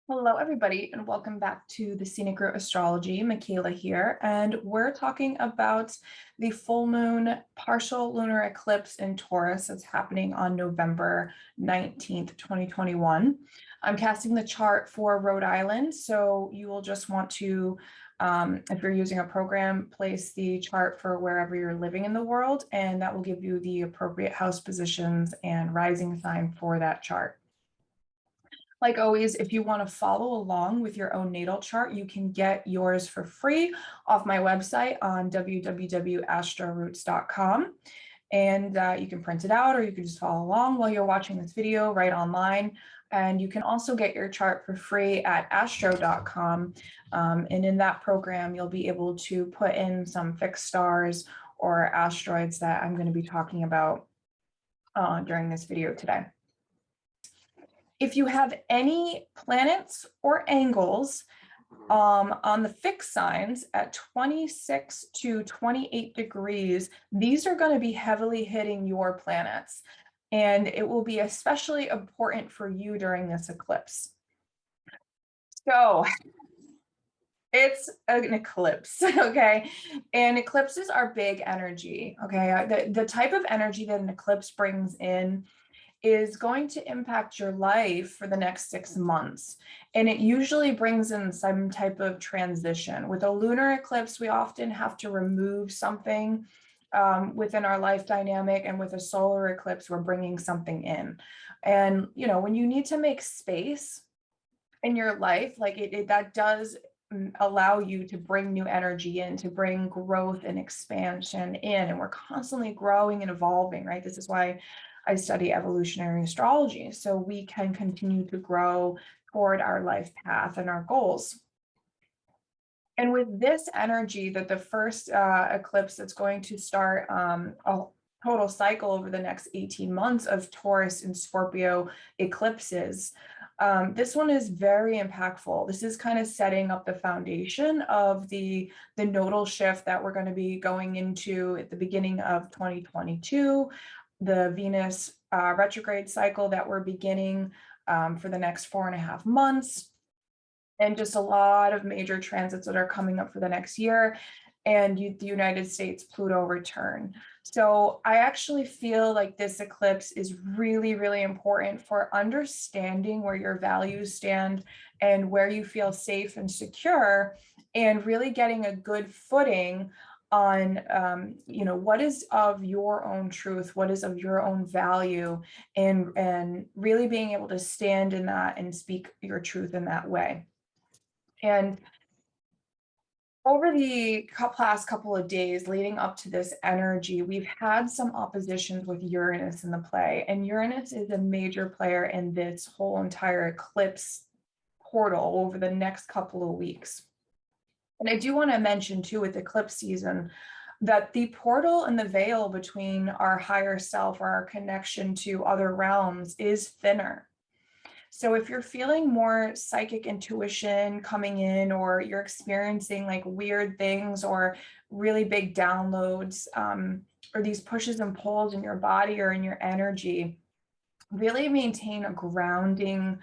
Hello, everybody, and welcome back to the Scenic Route Astrology. Makayla here, and we're talking about the full moon partial lunar eclipse in Taurus that's happening on November 19th, 2021. I'm casting the chart for Rhode Island, so you will just want to, if you're using a program, place the chart for wherever you're living in the world, and that will give you the appropriate house positions and rising sign for that chart. Like always, if you want to follow along with your own natal chart, you can get yours for free off my website on www.astroroots.com. And you can print it out, or you can just follow along while you're watching this video right online. And you can also get your chart for free at astro.com. And in that program, you'll be able to put in some fixed stars or asteroids that I'm going to be talking about during this video today. If you have any planets or angles on the fixed signs at 26 to 28 degrees, these are going to be heavily hitting your planets. And it will be especially important for you during this eclipse. So it's an eclipse, okay? And eclipses are big energy, okay? The type of energy that an eclipse brings in is going to impact your life for the next 6 months. And it usually brings in some type of transition. With a lunar eclipse, we often have to remove something within our life dynamic. And with a solar eclipse, we're bringing something in. And, you know, when you need to make space in your life, like that does allow you to bring new energy in, to bring growth and expansion in. And we're constantly growing and evolving, right? This is why I study evolutionary astrology, so we can continue to grow toward our life path and our goals. And with this energy, that the first eclipse that's going to start a total cycle over the next 18 months of Taurus and Scorpio eclipses, this one is very impactful. This is kind of setting up the foundation of the nodal shift that we're going to be going into at the beginning of 2022, the Venus retrograde cycle that we're beginning for the next 4.5 months, and just a lot of major transits that are coming up for the next year, and the United States Pluto return. So I actually feel like this eclipse is really, really important for understanding where your values stand and where you feel safe and secure, and really getting a good footing on you know, what is of your own truth, what is of your own value, and really being able to stand in that and speak your truth in that way. And over the past couple of days leading up to this energy, we've had some oppositions with Uranus in the play, and Uranus is a major player in this whole entire eclipse portal over the next couple of weeks. And I do want to mention too, with eclipse season, that the portal and the veil between our higher self or our connection to other realms is thinner. So if you're feeling more psychic intuition coming in, or you're experiencing like weird things or really big downloads, or these pushes and pulls in your body or in your energy, really maintain a grounding,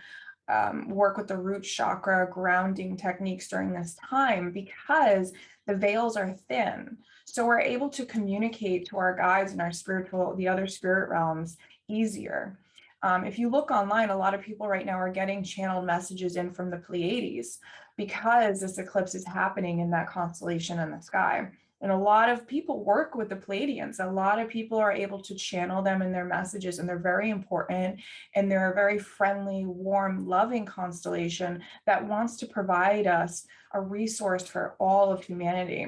work with the root chakra grounding techniques during this time, because the veils are thin. So we're able to communicate to our guides and the other spirit realms easier. If you look online, a lot of people right now are getting channeled messages in from the Pleiades, because this eclipse is happening in that constellation in the sky. And a lot of people work with the Pleiadians. A lot of people are able to channel them in their messages, and they're very important. And they're a very friendly, warm, loving constellation that wants to provide us a resource for all of humanity.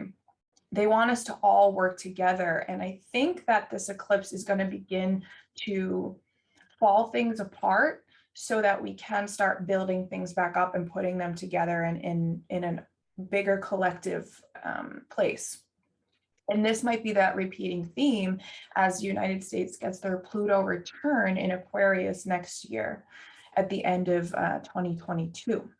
They want us to all work together. And I think that this eclipse is going to begin to fall things apart so that we can start building things back up and putting them together in a bigger collective place. And this might be that repeating theme as the United States gets their Pluto return in Aquarius next year at the end of 2022.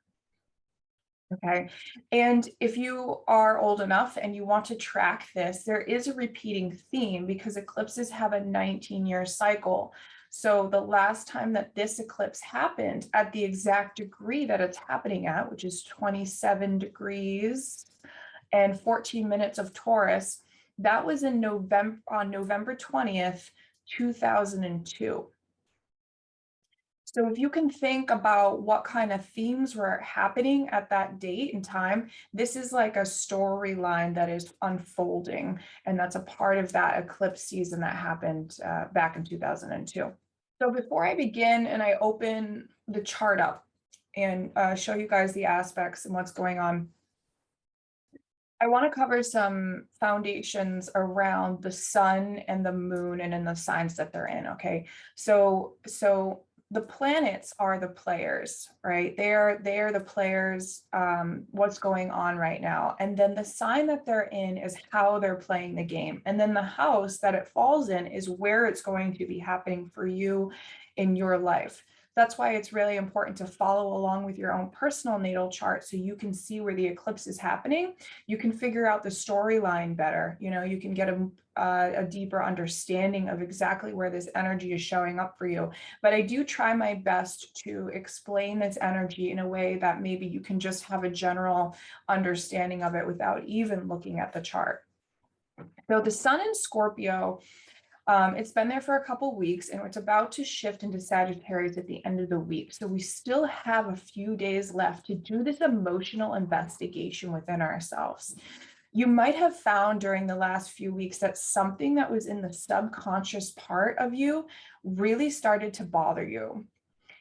Okay. And if you are old enough and you want to track this, there is a repeating theme because eclipses have a 19-year cycle. So the last time that this eclipse happened at the exact degree that it's happening at, which is 27 degrees and 14 minutes of Taurus, that was in November, on November 20th, 2002. So if you can think about what kind of themes were happening at that date and time, this is like a storyline that is unfolding, and that's a part of that eclipse season that happened back in 2002. So before I begin and I open the chart up and show you guys the aspects and what's going on, I want to cover some foundations around the sun and the moon and in the signs that they're in. Okay, so the planets are the players, right? They are the players. What's going on right now, and then the sign that they're in is how they're playing the game, and then the house that it falls in is where it's going to be happening for you in your life. That's why it's really important to follow along with your own personal natal chart so you can see where the eclipse is happening. You can figure out the storyline better. You know, you can get a deeper understanding of exactly where this energy is showing up for you. But I do try my best to explain this energy in a way that maybe you can just have a general understanding of it without even looking at the chart. So the sun in Scorpio, it's been there for a couple weeks, and it's about to shift into Sagittarius at the end of the week. So we still have a few days left to do this emotional investigation within ourselves. You might have found during the last few weeks that something that was in the subconscious part of you really started to bother you.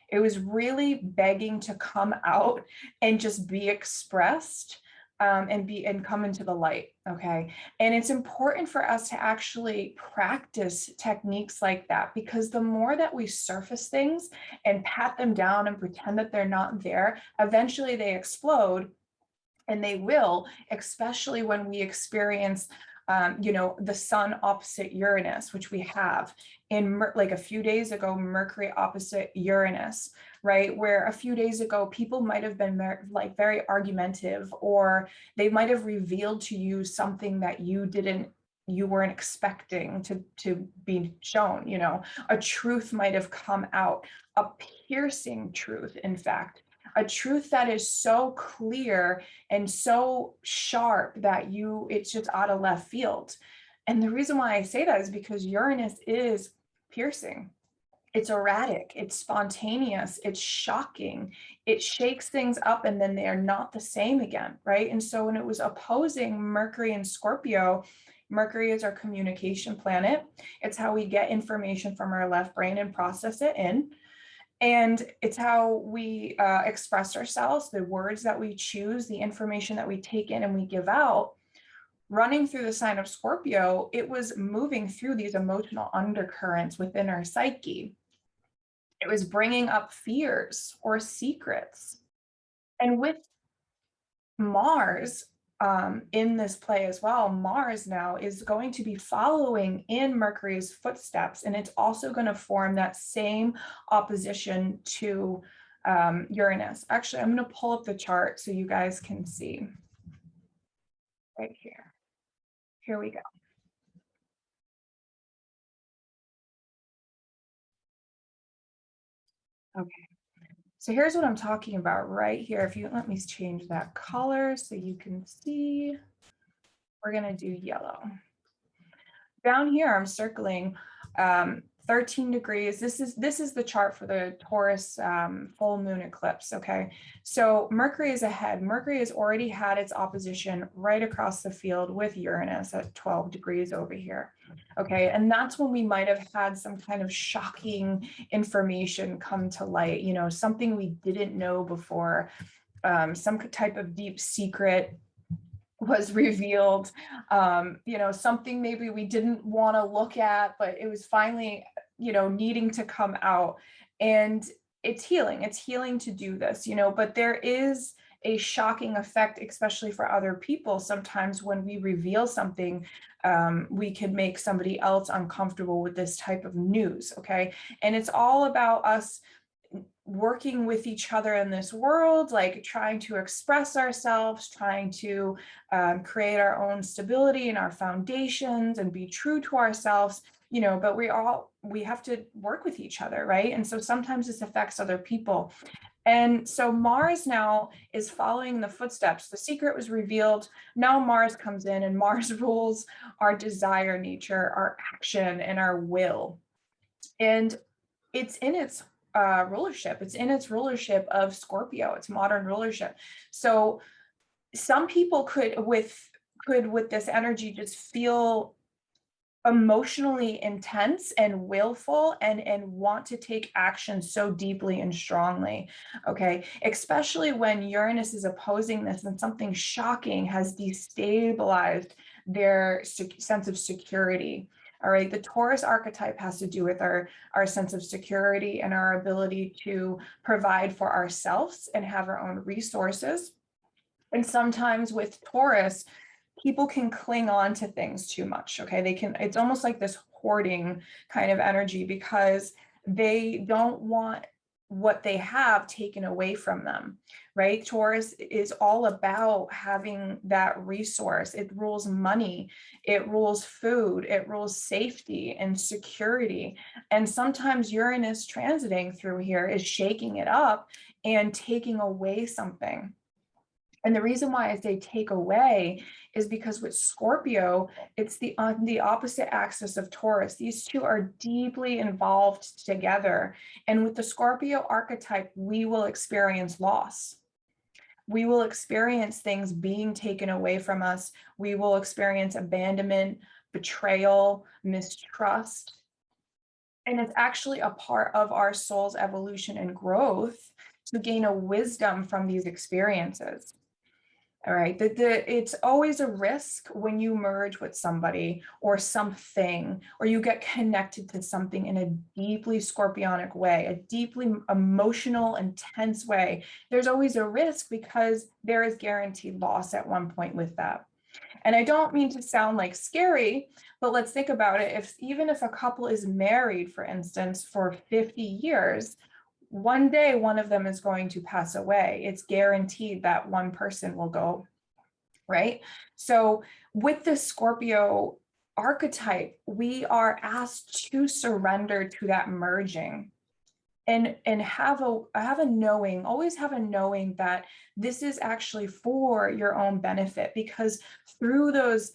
It was really begging to come out and just be expressed. And come into the light. Okay. And it's important for us to actually practice techniques like that, because the more that we surface things and pat them down and pretend that they're not there, eventually they explode. And they will, especially when we experience the sun opposite Uranus, which we have in like a few days ago, Mercury opposite Uranus, right? Where a few days ago, people might have been like very argumentative, or they might have revealed to you something that you weren't expecting to be shown. You know, a truth might have come out, a piercing truth, in fact, a truth that is so clear and so sharp that it's just out of left field. And the reason why I say that is because Uranus is piercing. It's erratic, it's spontaneous, it's shocking, it shakes things up, and then they are not the same again, right? And so when it was opposing Mercury and Scorpio, Mercury is our communication planet. It's how we get information from our left brain and process it in. And it's how we express ourselves, the words that we choose, the information that we take in and we give out. Running through the sign of Scorpio, it was moving through these emotional undercurrents within our psyche. It was bringing up fears or secrets. And with Mars in this play as well, Mars now is going to be following in Mercury's footsteps, and it's also going to form that same opposition to Uranus. Actually, I'm going to pull up the chart so you guys can see right here. Here we go. Okay. So here's what I'm talking about right here. If you let me change that color so you can see, we're going to do yellow. Down here, I'm circling 13 degrees. This is the chart for the Taurus full moon eclipse. Okay, so Mercury is ahead. Mercury has already had its opposition right across the field with Uranus at 12 degrees over here. Okay, and that's when we might have had some kind of shocking information come to light, you know, something we didn't know before, some type of deep secret was revealed, you know, something maybe we didn't want to look at, but it was finally, you know, needing to come out. And it's healing to do this, you know, but there is a shocking effect, especially for other people. Sometimes when we reveal something, we can make somebody else uncomfortable with this type of news. Okay. And it's all about us working with each other in this world, like trying to express ourselves, trying to create our own stability in our foundations and be true to ourselves, but we have to work with each other, right? And so sometimes this affects other people. And so Mars now is following the footsteps. The secret was revealed. Now Mars comes in, and Mars rules our desire nature, our action, and our will. And it's in its rulership. It's in its rulership of Scorpio, its modern rulership. So some people could with this energy just feel emotionally intense and willful and want to take action so deeply and strongly. Okay, especially when Uranus is opposing this and something shocking has destabilized their sense of security. All right, the Taurus archetype has to do with our sense of security and our ability to provide for ourselves and have our own resources. And sometimes with Taurus, people can cling on to things too much. Okay, it's almost like this hoarding kind of energy because they don't want what they have taken away from them, right? Taurus is all about having that resource. It rules money, it rules food, it rules safety and security. And sometimes Uranus transiting through here is shaking it up and taking away something. And the reason why I say take away is because with Scorpio, it's on the opposite axis of Taurus. These two are deeply involved together. And with the Scorpio archetype, we will experience loss. We will experience things being taken away from us. We will experience abandonment, betrayal, mistrust. And it's actually a part of our soul's evolution and growth to gain a wisdom from these experiences. All right, it's always a risk when you merge with somebody or something, or you get connected to something in a deeply scorpionic way, a deeply emotional, intense way. There's always a risk because there is guaranteed loss at one point with that. And I don't mean to sound like scary, but let's think about it. Even if a couple is married, for instance, for 50 years, one day one of them is going to pass away. It's guaranteed that one person will go, right? So with the Scorpio archetype, we are asked to surrender to that merging and have a knowing, always have a knowing that this is actually for your own benefit, because through those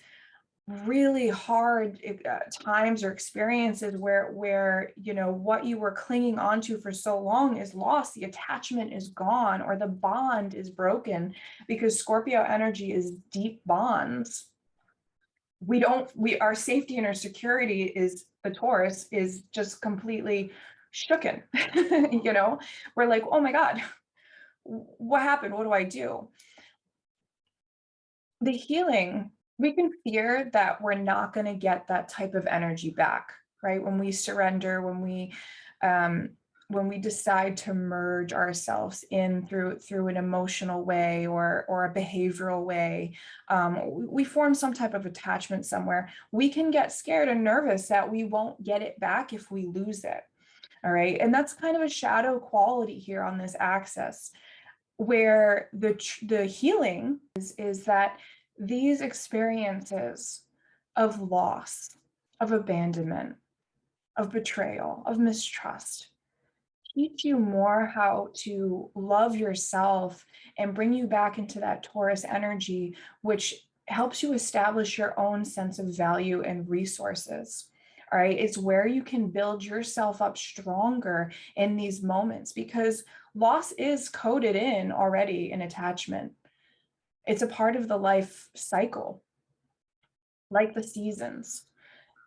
really hard times or experiences where what you were clinging onto for so long is lost, the attachment is gone, or the bond is broken, because Scorpio energy is deep bonds. Our safety and our security is, the Taurus is just completely shooken. We're like, oh my God, what happened? What do I do? The healing, we can fear that we're not going to get that type of energy back, right? When we surrender, when we decide to merge ourselves in through an emotional way or a behavioral way, we form some type of attachment somewhere. We can get scared and nervous that we won't get it back if we lose it. All right, and that's kind of a shadow quality here on this axis, where the healing is that these experiences of loss, of abandonment, of betrayal, of mistrust teach you more how to love yourself and bring you back into that Taurus energy, which helps you establish your own sense of value and resources. All right, it's where you can build yourself up stronger in these moments, because loss is coded in already in attachment. It's a part of the life cycle, like the seasons.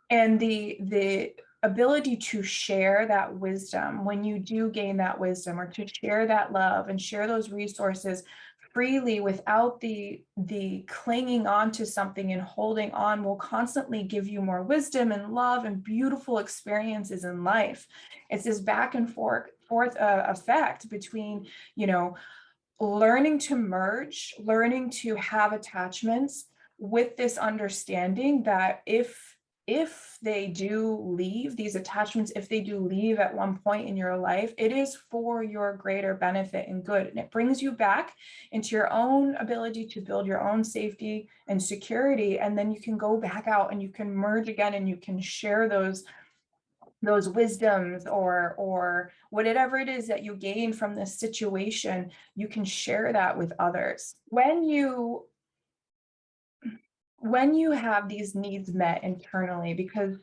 And the ability to share that wisdom, when you do gain that wisdom, or to share that love and share those resources freely without the clinging on to something and holding on, will constantly give you more wisdom and love and beautiful experiences in life. It's this back and forth effect between, learning to merge, learning to have attachments with this understanding that if they do leave, these attachments, if they do leave at one point in your life, it is for your greater benefit and good. And it brings you back into your own ability to build your own safety and security. And then you can go back out and you can merge again, and you can share those those wisdoms or whatever it is that you gain from this situation, you can share that with others. When you have these needs met internally, because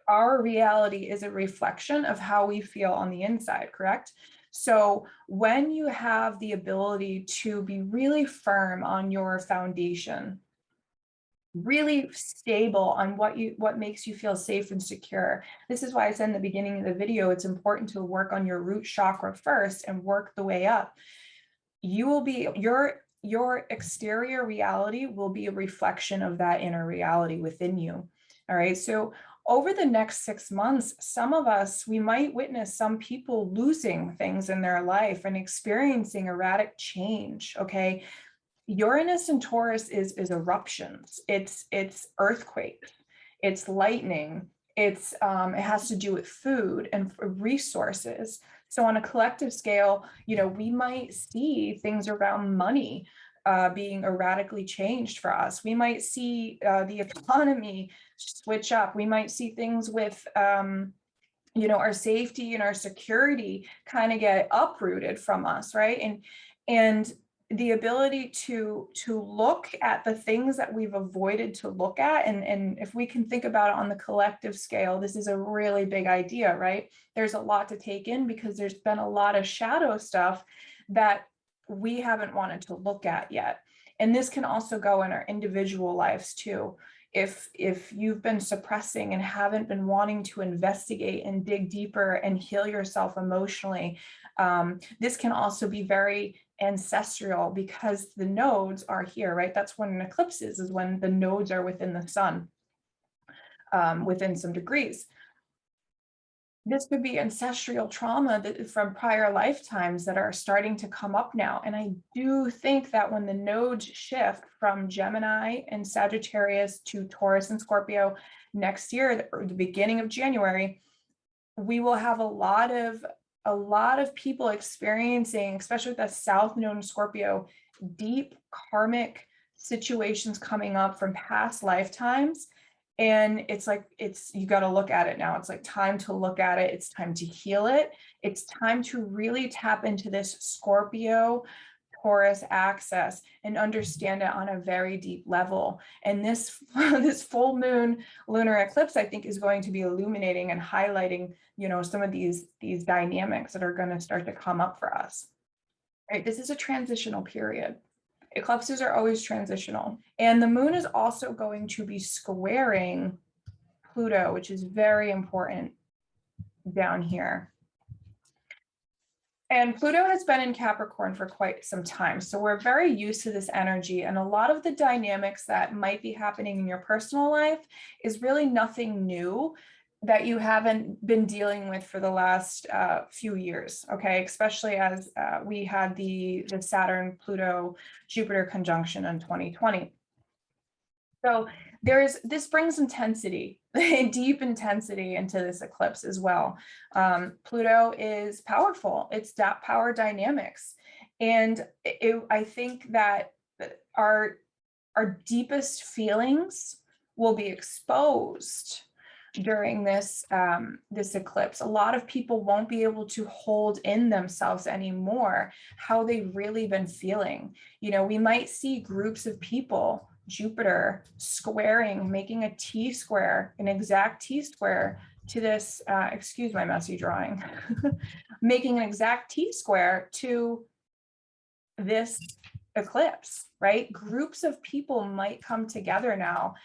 our reality is a reflection of how we feel on the inside, correct? So when you have the ability to be really firm on your foundation, really stable on what makes you feel safe and secure. This is why I said in the beginning of the video, it's important to work on your root chakra first and work the way up. You will be, your exterior reality will be a reflection of that inner reality within you. All right. So over the next 6 months, some of us, we might witness some people losing things in their life and experiencing erratic change. Okay. Uranus and Taurus is eruptions. It's earthquakes. It's lightning. It has to do with food and resources. So on a collective scale, we might see things around money being erratically changed for us. We might see the economy switch up. We might see things with our safety and our security kind of get uprooted from us, right? And the ability to look at the things that we've avoided to look at, and if we can think about it on the collective scale, this is a really big idea, right? There's a lot to take in because there's been a lot of shadow stuff that we haven't wanted to look at yet. And this can also go in our individual lives too. If you've been suppressing and haven't been wanting to investigate and dig deeper and heal yourself emotionally, this can also be very ancestral because the nodes are here, right? That's when an eclipse is when the nodes are within the sun, within some degrees. This could be ancestral trauma from prior lifetimes that are starting to come up now. And I do think that when the nodes shift from Gemini and Sagittarius to Taurus and Scorpio next year, or the beginning of January, we will have a lot of people experiencing, especially with that South Node in Scorpio, deep karmic situations coming up from past lifetimes. And it's like, you got to look at it now. It's like time to look at it. It's time to heal it. It's time to really tap into this Scorpio Taurus axis and understand it on a very deep level. And this full moon lunar eclipse, I think, is going to be illuminating and highlighting, some of these dynamics that are going to start to come up for us. Right? This is a transitional period. Eclipses are always transitional. And the moon is also going to be squaring Pluto, which is very important down here. And Pluto has been in Capricorn for quite some time. So we're very used to this energy. And a lot of the dynamics that might be happening in your personal life is really nothing new that you haven't been dealing with for the last few years, okay? Especially as we had the Saturn, Pluto, Jupiter conjunction in 2020. So this brings intensity, deep intensity into this eclipse as well. Pluto is powerful. It's that power dynamics. And I think that our deepest feelings will be exposed during this eclipse. A lot of people won't be able to hold in themselves anymore how they've really been feeling. We might see groups of people, Jupiter squaring, making a T-square, an exact T-square to this, excuse my messy drawing, making an exact T-square to this eclipse, right? Groups of people might come together now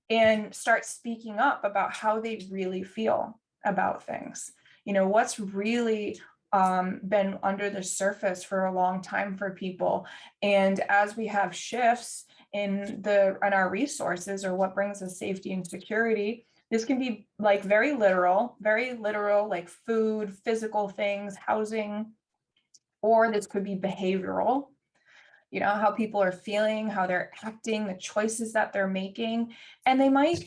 and start speaking up about how they really feel about things. What's really been under the surface for a long time for people. And as we have shifts in our resources, or what brings us safety and security, this can be like very literal, like food, physical things, housing, or this could be behavioral. How people are feeling, how they're acting, the choices that they're making. And they might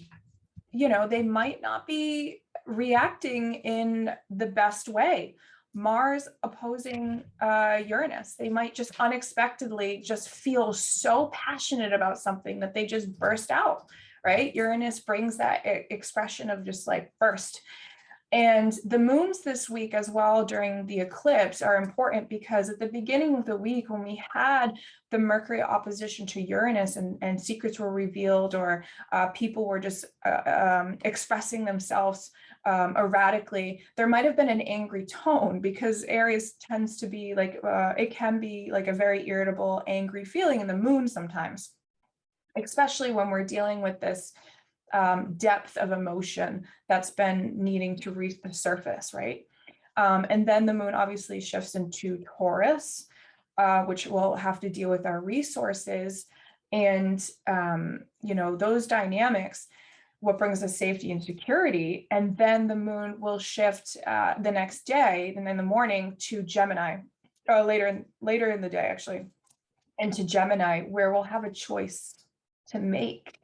not be reacting in the best way. Mars opposing Uranus. They might just unexpectedly just feel so passionate about something that they just burst out, right? Uranus brings that expression of just like burst. And the moons this week as well during the eclipse are important because at the beginning of the week, when we had the Mercury opposition to Uranus and secrets were revealed, or people were just expressing themselves erratically, there might have been an angry tone because Aries tends to be like, it can be like a very irritable, angry feeling in the moon sometimes, especially when we're dealing with this depth of emotion that's been needing to reach the surface, right? And then the moon obviously shifts into Taurus, which will have to deal with our resources and, those dynamics, what brings us safety and security. And then the moon will shift the next day, and in the morning to Gemini, or later in the day, actually, into Gemini, where we'll have a choice to make,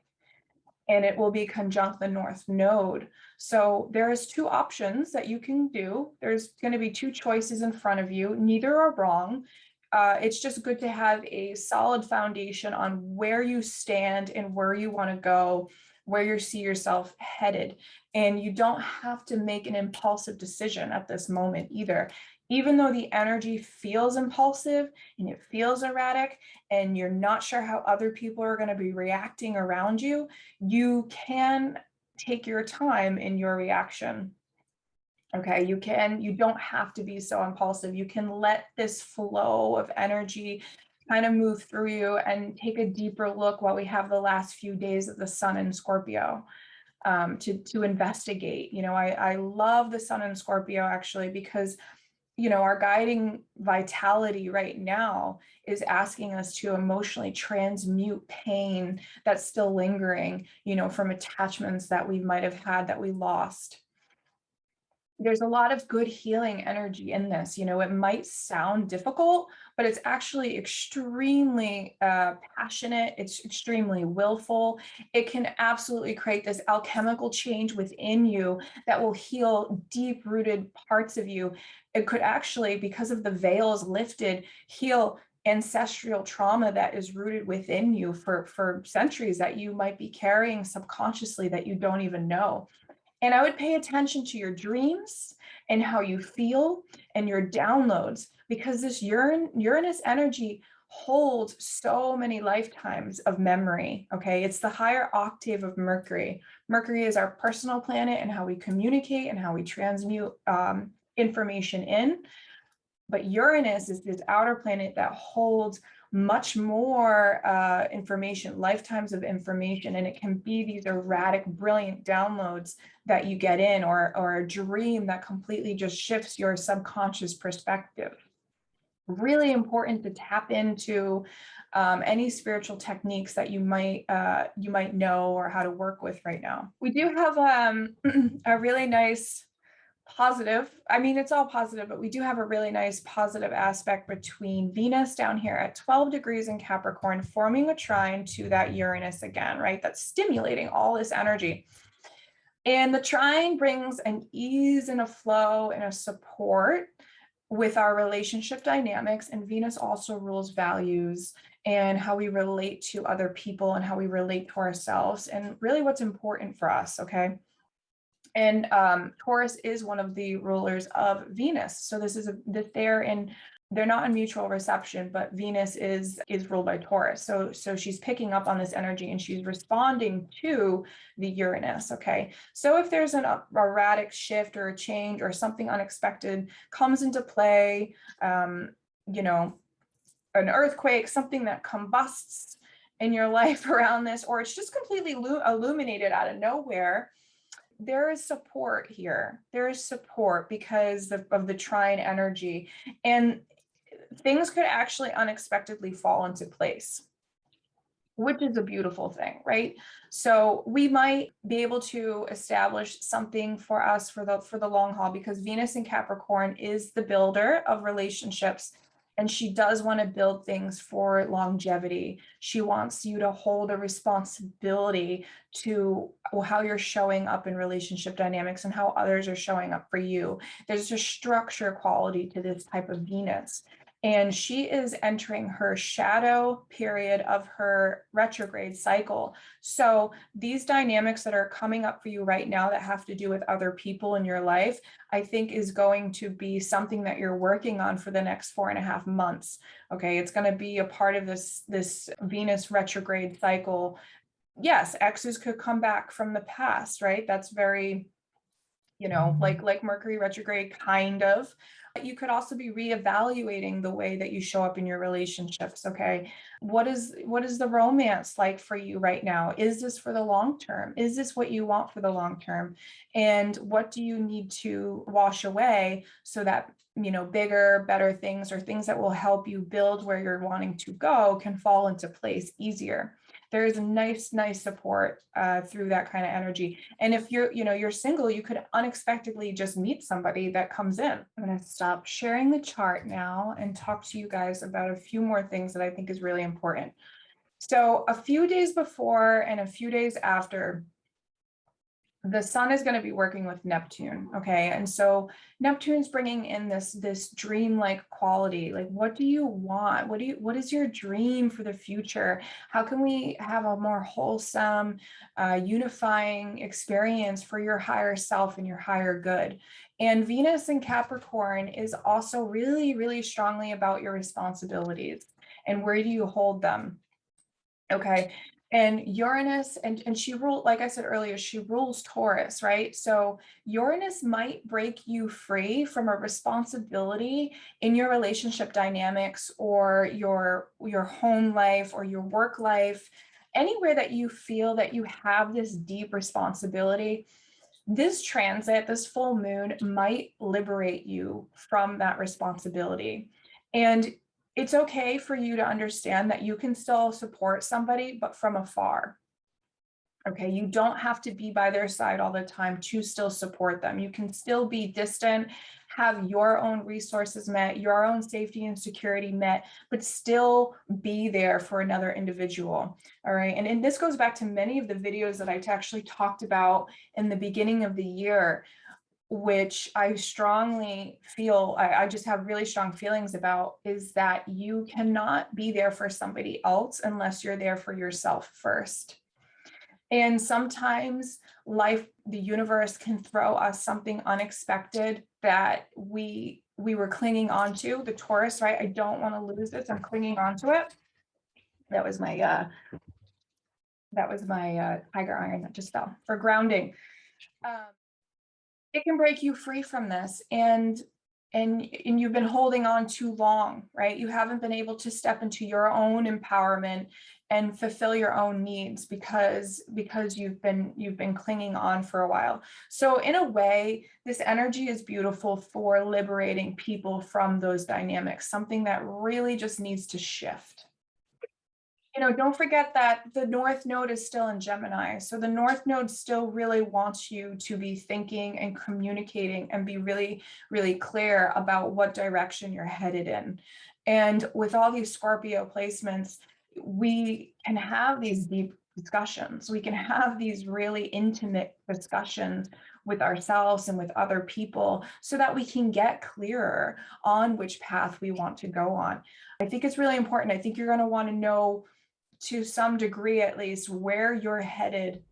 and it will be conjunct the North Node. So there's two options that you can do. There's going to be two choices in front of you. Neither are wrong. It's just good to have a solid foundation on where you stand and where you want to go, where you see yourself headed. And you don't have to make an impulsive decision at this moment either. Even though the energy feels impulsive and it feels erratic, and you're not sure how other people are going to be reacting around you, you can take your time in your reaction. Okay, you don't have to be so impulsive. You can let this flow of energy kind of move through you and take a deeper look while we have the last few days of the sun in Scorpio to investigate. I love the sun in Scorpio actually, because our guiding vitality right now is asking us to emotionally transmute pain that's still lingering, from attachments that we might have had that we lost. There's a lot of good healing energy in this. It might sound difficult, but it's actually extremely passionate. It's extremely willful. It can absolutely create this alchemical change within you that will heal deep-rooted parts of you. It could actually, because of the veils lifted, heal ancestral trauma that is rooted within you for centuries that you might be carrying subconsciously that you don't even know. And I would pay attention to your dreams and how you feel and your downloads, because this Uranus energy holds so many lifetimes of memory. Okay, it's the higher octave of Mercury. Mercury is our personal planet and how we communicate and how we transmute information in. But Uranus is this outer planet that holds much more information, lifetimes of information, and it can be these erratic, brilliant downloads that you get in, or a dream that completely just shifts your subconscious perspective. Really important to tap into any spiritual techniques that you might know or how to work with right now. We do have a really nice positive, it's all positive, but we do have a really nice positive aspect between Venus down here at 12 degrees in Capricorn, forming a trine to that Uranus again, right? That's stimulating all this energy. And the trine brings an ease and a flow and a support with our relationship dynamics. And Venus also rules values and how we relate to other people and how we relate to ourselves and really what's important for us, okay? And Taurus is one of the rulers of Venus. So this is they're not in mutual reception, but Venus is ruled by Taurus. So she's picking up on this energy and she's responding to the Uranus. Okay. So if there's an erratic shift or a change or something unexpected comes into play, an earthquake, something that combusts in your life around this, or it's just completely illuminated out of nowhere, there is support here. There is support because of the trine energy, and things could actually unexpectedly fall into place, which is a beautiful thing, right? So we might be able to establish something for us for the long haul, because Venus in Capricorn is the builder of relationships. And she does want to build things for longevity. She wants you to hold a responsibility to how you're showing up in relationship dynamics and how others are showing up for you. There's a structure quality to this type of Venus. And she is entering her shadow period of her retrograde cycle. So these dynamics that are coming up for you right now that have to do with other people in your life, I think is going to be something that you're working on for the next 4.5 months. Okay, it's going to be a part of this Venus retrograde cycle. Yes, exes could come back from the past, right? That's very, like Mercury retrograde, kind of. You could also be reevaluating the way that you show up in your relationships. Okay, what is the romance like for you right now? Is this for the long term? Is this what you want for the long term? And what do you need to wash away so that bigger, better things, or things that will help you build where you're wanting to go, can fall into place easier? There is a nice support through that kind of energy. And if you're single, you could unexpectedly just meet somebody that comes in. I'm going to stop sharing the chart now and talk to you guys about a few more things that I think is really important. So a few days before and a few days after, the sun is going to be working with Neptune. Okay. And so Neptune's bringing in this dream-like quality. Like, what do you want? What is your dream for the future? How can we have a more wholesome, unifying experience for your higher self and your higher good? And Venus in Capricorn is also really, really strongly about your responsibilities and where do you hold them? Okay. And Uranus, and she ruled, like I said earlier, she rules Taurus, right? So Uranus might break you free from a responsibility in your relationship dynamics, or your home life, or your work life, anywhere that you feel that you have this deep responsibility. This transit, this full moon, might liberate you from that responsibility. And it's okay for you to understand that you can still support somebody, but from afar. Okay, you don't have to be by their side all the time to still support them. You can still be distant, have your own resources met, your own safety and security met, but still be there for another individual. All right, and this goes back to many of the videos that I actually talked about in the beginning of the year, which I strongly feel, I just have really strong feelings about, is that you cannot be there for somebody else unless you're there for yourself first. And sometimes life, the universe, can throw us something unexpected that we were clinging on to. The Taurus, right? I don't want to lose this. I'm clinging on to it. That was my tiger iron that just fell for grounding. It can break you free from this, and you've been holding on too long, right? You haven't been able to step into your own empowerment and fulfill your own needs because you've been clinging on for a while. So in a way, this energy is beautiful for liberating people from those dynamics, something that really just needs to shift. Don't forget that the North Node is still in Gemini. So the North Node still really wants you to be thinking and communicating and be really, really clear about what direction you're headed in. And with all these Scorpio placements, we can have these deep discussions. We can have these really intimate discussions with ourselves and with other people so that we can get clearer on which path we want to go on. I think it's really important. I think you're going to want to know, to some degree at least, where you're headed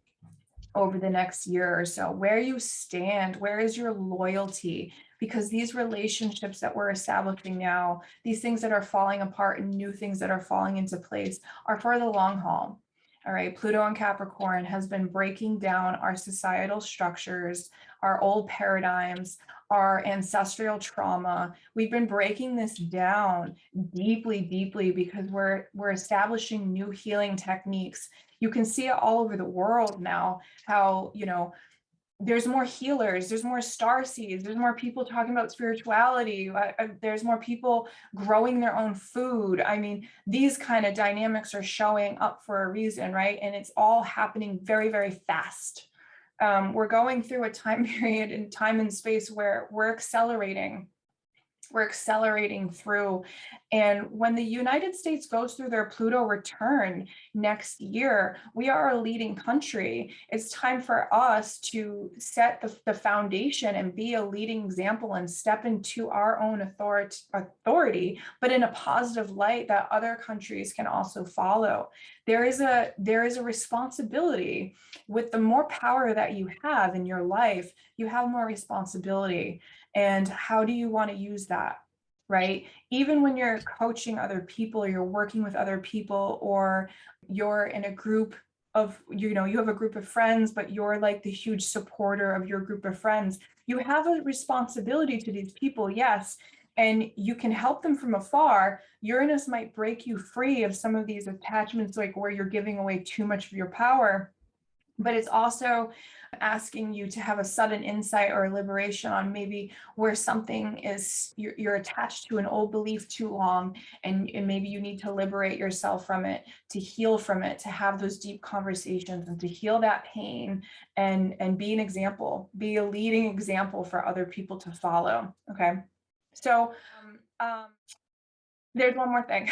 over the next year or so, where you stand, where is your loyalty, because these relationships that we're establishing now, these things that are falling apart and new things that are falling into place, are for the long haul. All right, Pluto and Capricorn has been breaking down our societal structures, our old paradigms, our ancestral trauma. We've been breaking this down deeply, deeply, because we're establishing new healing techniques. You can see it all over the world now, how, there's more healers, there's more star seeds, there's more people talking about spirituality, there's more people growing their own food. I mean, these kind of dynamics are showing up for a reason, right? And it's all happening very, very fast. We're going through a time period in time and space where we're accelerating. We're accelerating through. And when the United States goes through their Pluto return next year, we are a leading country. It's time for us to set the foundation and be a leading example and step into our own authority, but in a positive light that other countries can also follow. There is a responsibility. With the more power that you have in your life, you have more responsibility. And how do you want to use that? Right? Even when you're coaching other people, or you're working with other people, or you're in a group of, you have a group of friends, but you're like the huge supporter of your group of friends, you have a responsibility to these people, yes, and you can help them from afar. Uranus might break you free of some of these attachments, like where you're giving away too much of your power, but it's also asking you to have a sudden insight or liberation on maybe where something is, you're attached to an old belief too long, and maybe you need to liberate yourself from it, to heal from it, to have those deep conversations and to heal that pain, and be an example, be a leading example for other people to follow. Okay. So there's one more thing.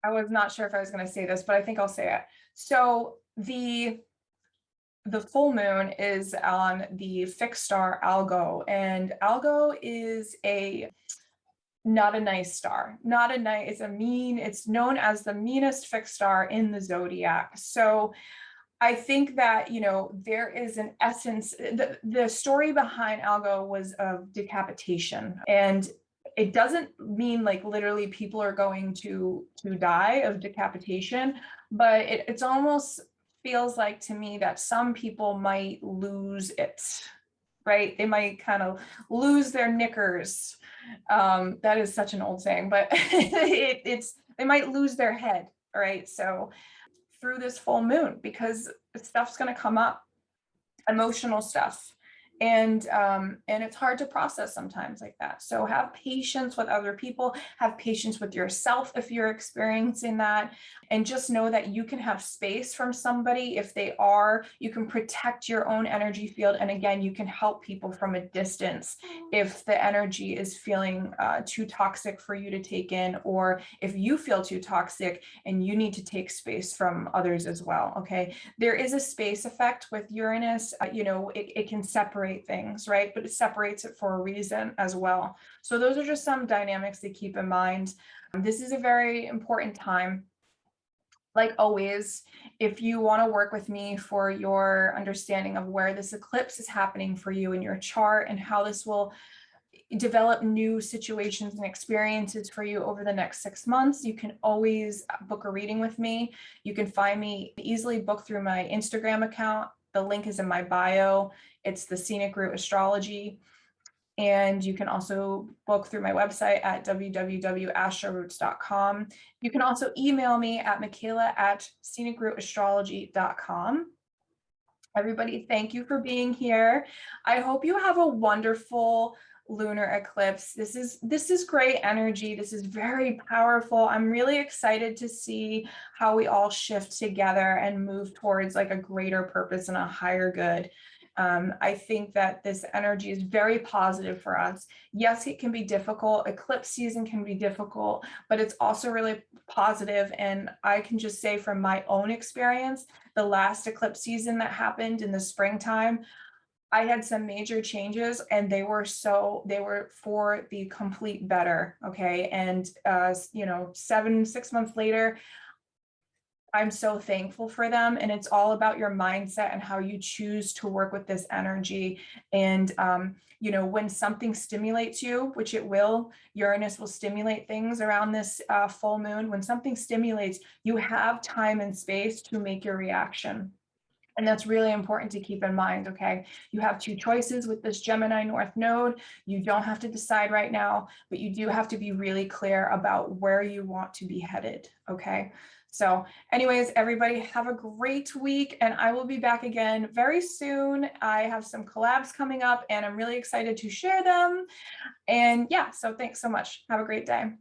I was not sure if I was going to say this, but I think I'll say it. So the full moon is on the fixed star Algo, and Algo is not a nice star, not a nice, it's known as the meanest fixed star in the zodiac. So I think that, there is an essence, the story behind Algo was of decapitation, and it doesn't mean like literally people are going to die of decapitation, but it's almost feels like to me that some people might lose it, right? They might kind of lose their knickers. That is such an old saying, but they might lose their head. All right. So through this full moon, because stuff's going to come up, emotional stuff, and it's hard to process sometimes like that. So have patience with other people, have patience with yourself if you're experiencing that, and just know that you can have space from somebody if you can protect your own energy field, and again, you can help people from a distance if the energy is feeling too toxic for you to take in, or if you feel too toxic and you need to take space from others as well. Okay, there is a space effect with Uranus. It can separate things, right? But it separates it for a reason as well. So those are just some dynamics to keep in mind. This is a very important time. Like always, if you want to work with me for your understanding of where this eclipse is happening for you in your chart and how this will develop new situations and experiences for you over the next 6 months, you can always book a reading with me. You can find me easily book through my Instagram account. The link is in my bio. It's the Scenic Route Astrology. And you can also book through my website at www.astroroots.com. You can also email me at Makayla@scenicrouteastrology.com. Everybody, thank you for being here. I hope you have a wonderful lunar eclipse. This is great energy. This is very powerful. I'm really excited to see how we all shift together and move towards like a greater purpose and a higher good. I think that this energy is very positive for us. Yes, it can be difficult. Eclipse season can be difficult, but it's also really positive. And I can just say from my own experience, the last eclipse season that happened in the springtime, I had some major changes, and they were for the complete better. Okay. And, 6 months later, I'm so thankful for them. And it's all about your mindset and how you choose to work with this energy. And, when something stimulates you, which it will, Uranus will stimulate things around this full moon. When something stimulates, you have time and space to make your reaction. And that's really important to keep in mind, okay? You have two choices with this Gemini North node. You don't have to decide right now, but you do have to be really clear about where you want to be headed, okay? So anyways, everybody have a great week, and I will be back again very soon. I have some collabs coming up and I'm really excited to share them. And yeah, so thanks so much. Have a great day.